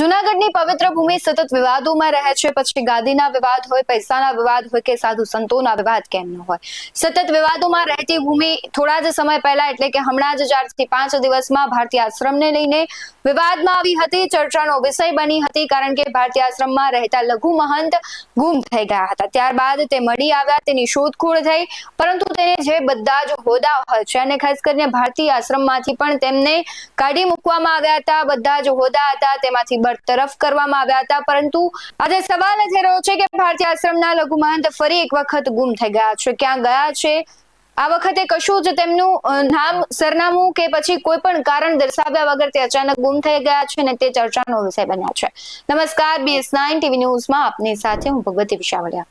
જૂનાગઢની પવિત્ર ભૂમિ સતત વિવાદોમાં રહે છે। પછી ગાદીના વિવાદ હોય, પૈસાના વિવાદ હોય કે સાધુ સંતોના વિવાદ કેમ ન હોય, સતત વિવાદોમાં રહેતી ભૂમિ થોડા જ સમય પહેલા એટલે કે હમણાં જ 4 થી 5 દિવસમાં ભારતીય આશ્રમને લઈને વિવાદમાં આવી હતી, ચર્ચાનો વિષય બની હતી। કારણ કે ભારતીય આશ્રમમાં રહેતા લઘુ મહંત ગુમ થઈ ગયા હતા। ત્યારબાદ તે મળી આવ્યા, તેની શોધખોળ થઈ, પરંતુ તેને જે બધા જ હોદ્દા હોય છે અને ખાસ કરીને ભારતીય આશ્રમમાંથી પણ તેમને કાઢી મૂકવામાં આવ્યા હતા। બધા જ હોદ્દા હતા તેમાંથી બરતરફ કરવામાં આવ્યા હતા। પરંતુ આજે સવાલ એ થઈ રહ્યો છે કે ભારતીય આશ્રમના લઘુ મહંત ફરી એક વખત ગુમ થઈ ગયા છે। ક્યાં ગયા છે? આ વખતે કશું જ તેમનું નામ, સરનામું કે પછી કોઈ પણ કારણ દર્શાવ્યા વગર તે અચાનક ગુમ થઈ ગયા છે અને તે ચર્ચાનો વિષય બન્યા છે। નમસ્કાર, BS9 ટીવી ન્યૂઝમાં આપની સાથે હું ભગવતી વિશાવડિયા।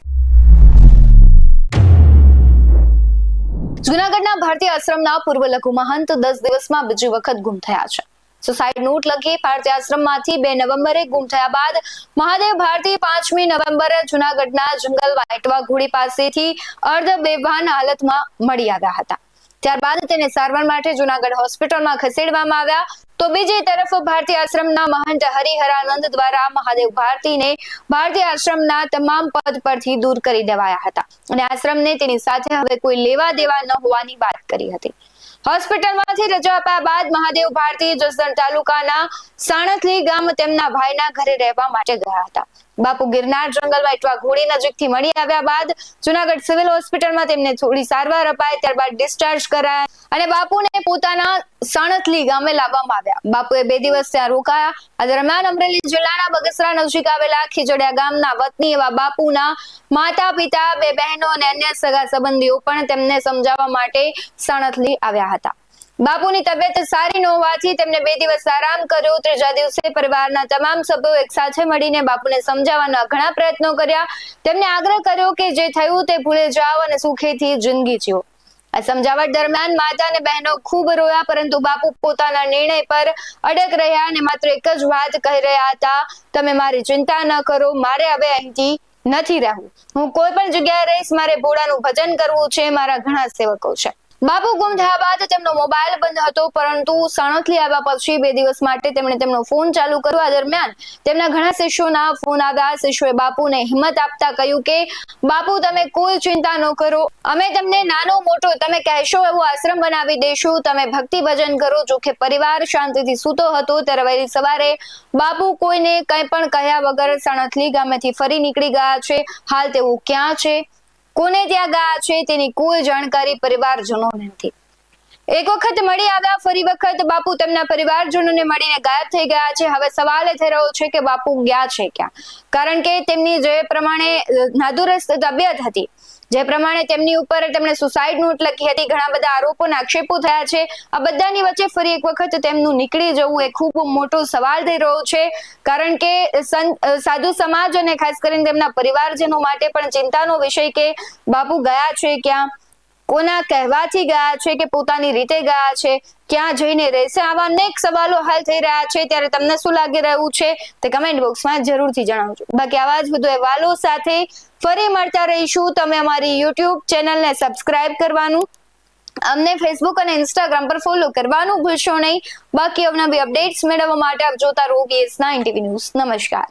જૂનાગઢના ભારતીય આશ્રમના પૂર્વ લઘુ મહંત 10 દિવસમાં બીજી વખત ગુમ થયા છે। સુસાઇડ નોટ લખી ભારતીય આશ્રમમાંથી 2 નવેમ્બરે ગુમ થયા બાદ મહાદેવ ભારતી 5મી નવેમ્બરે જૂનાગઢના જંગલ વાઇટવા ઘોડી પાસેથી અર્ધ બેભાન હાલતમાં મળી આવ્યા હતા। ત્યારબાદ તેને સારવાર માટે જૂનાગઢ હોસ્પિટલમાં ખસેડવામાં આવ્યા। તો બીજી તરફ ભારતીય આશ્રમના મહંત હરિહરાનંદ દ્વારા મહાદેવ ભારતીને ભારતીય આશ્રમના તમામ પદ પરથી દૂર કરી દેવાયા હતા અને આશ્રમને તેની સાથે હવે કોઈ લેવા દેવા ન હોવાની વાત કરી હતી। હોસ્પિટલમાંથી રજા અપાયા બાદ મહાદેવ ભારતી જસદણ તાલુકાના સાણથલી ગામ તેમના ભાઈના ઘરે રહેવા માટે ગયા હતા। બાપુ ગિરનાર જંગલ વાઇટવા ઘોડી નજીકથી મળી આવ્યા બાદ જૂનાગઢ સિવિલ હોસ્પિટલમાં તેમને થોડી સારવાર અપાઈ, ત્યારબાદ ડિસ્ચાર્જ કરાયા અને બાપુને પોતાના સાણથલી ગામે લાવવામાં આવ્યા। બાપુએ 2 દિવસ ત્યાં રોકાયા। આ દરમિયાન અમરેલી જિલ્લાના બગસરા નજીક આવેલા ખીજડીયા ગામના વતની એવા બાપુના માતા પિતા, 2 બહેનો અને અન્ય સગા સંબંધીઓ પણ તેમને સમજાવવા માટે સાણથલી આવ્યા હતા। બાપુની તબિયત સારી ન હોવાથી તેમને 2 દિવસ આરામ કર્યો। 3જા દિવસે પરિવારના તમામ સભ્યો એક સાથે મળીને બાપુને સમજાવવાના ઘણા પ્રયત્નો કર્યા। તેમને આગ્રહ કર્યો કે જે થયું તે ભૂલે જાઓ અને સુખેથી જિંદગી જીવો। આ સમજાવટ દરમિયાન માતા અને બહેનો ખૂબ રોયા, પરંતુ બાપુ પોતાના નિર્ણય પર અડગ રહ્યા અને માત્ર એક જ વાત કહી રહ્યા હતા, તમે મારી ચિંતા ન કરો, મારે હવે અહીંથી નથી રહેવું, હું કોઈ પણ જગ્યાએ રહીશ, મારે ભોળાનું ભજન કરવું છે, મારા ઘણા સેવકો છે। બાપુ ગુમ થયા બાદ તેમનો મોબાઈલ બંધ હતો, પરંતુ સાણથલી આવ્યા પછી 2 દિવસ માટે તેમણે તેમનો ફોન ચાલુ કર્યો। આ દરમિયાન તેમના ઘણા શિષ્યોના ફોન આવ્યા। શિષ્યોએ બાપુને હિંમત આપતા કહ્યું કે બાપુ તમે કોઈ ચિંતા ન કરો, અમે તમને નાનો મોટો તમે કહેશો એવો આશ્રમ બનાવી દઈશું, તમે ભક્તિ ભજન કરો। જો કે પરિવાર શાંતિથી સૂતો હતો ત્યારે વહેલી સવારે બાપુ કોઈને કંઈ પણ કહ્યા વગર સાણથલી ગામેથી ફરી નીકળી ગયા છે। હાલ તેઓ ક્યાં છે, કોને ત્યાં ગયા છે તેની કોઈ જાણકારી પરિવારજનોને નથી। એક વખત મળી આવ્યા, ફરી વખત બાપુ તેમના પરિવારજનોને મળીને ગાયબ થઈ ગયા છે। હવે સવાલ એ થઈ રહ્યો છે કે બાપુ ગયા છે ક્યાં? કારણ કે તેમની જે પ્રમાણે નાદુરસ્ત તબિયત હતી, જે પ્રમાણે તેમની ઉપર તેમણે સુસાઇડ નોટ લખી હતી, ઘણા બધા આરોપો અને આક્ષેપો થયા છે। આ બધાની વચ્ચે ફરી એક વખત તેમનું નીકળી જવું એ ખૂબ મોટો સવાલ થઈ રહ્યો છે। કારણ કે સાધુ સમાજ અને ખાસ કરીને તેમના પરિવારજનો માટે પણ ચિંતાનો વિષય કે બાપુ ગયા છે ક્યાં, કોના કહેવાથી ગયા છે કે પોતાની રીતે ગયા છે, ક્યાં જઈને રહેશે, આવા અનેક સવાલો હાલ થઈ રહ્યા છે। ત્યારે તમને શું લાગી રહ્યું છે તે કમેન્ટ બોક્સમાં જરૂરથી જણાવજો। બાકી આવા જ વધુ અહેવાલો સાથે ફરી મળતા રહીશું। તમે અમારી YouTube ચેનલને સબસ્ક્રાઇબ કરવાનું, અમને Facebook અને Instagram પર ફોલો કરવાનું ભૂલશો નહીં। બાકી અવનવી અપડેટ્સ મેળવવા માટે આપ જોતા રહો BS9 ટીવી ન્યૂઝ। નમસ્કાર।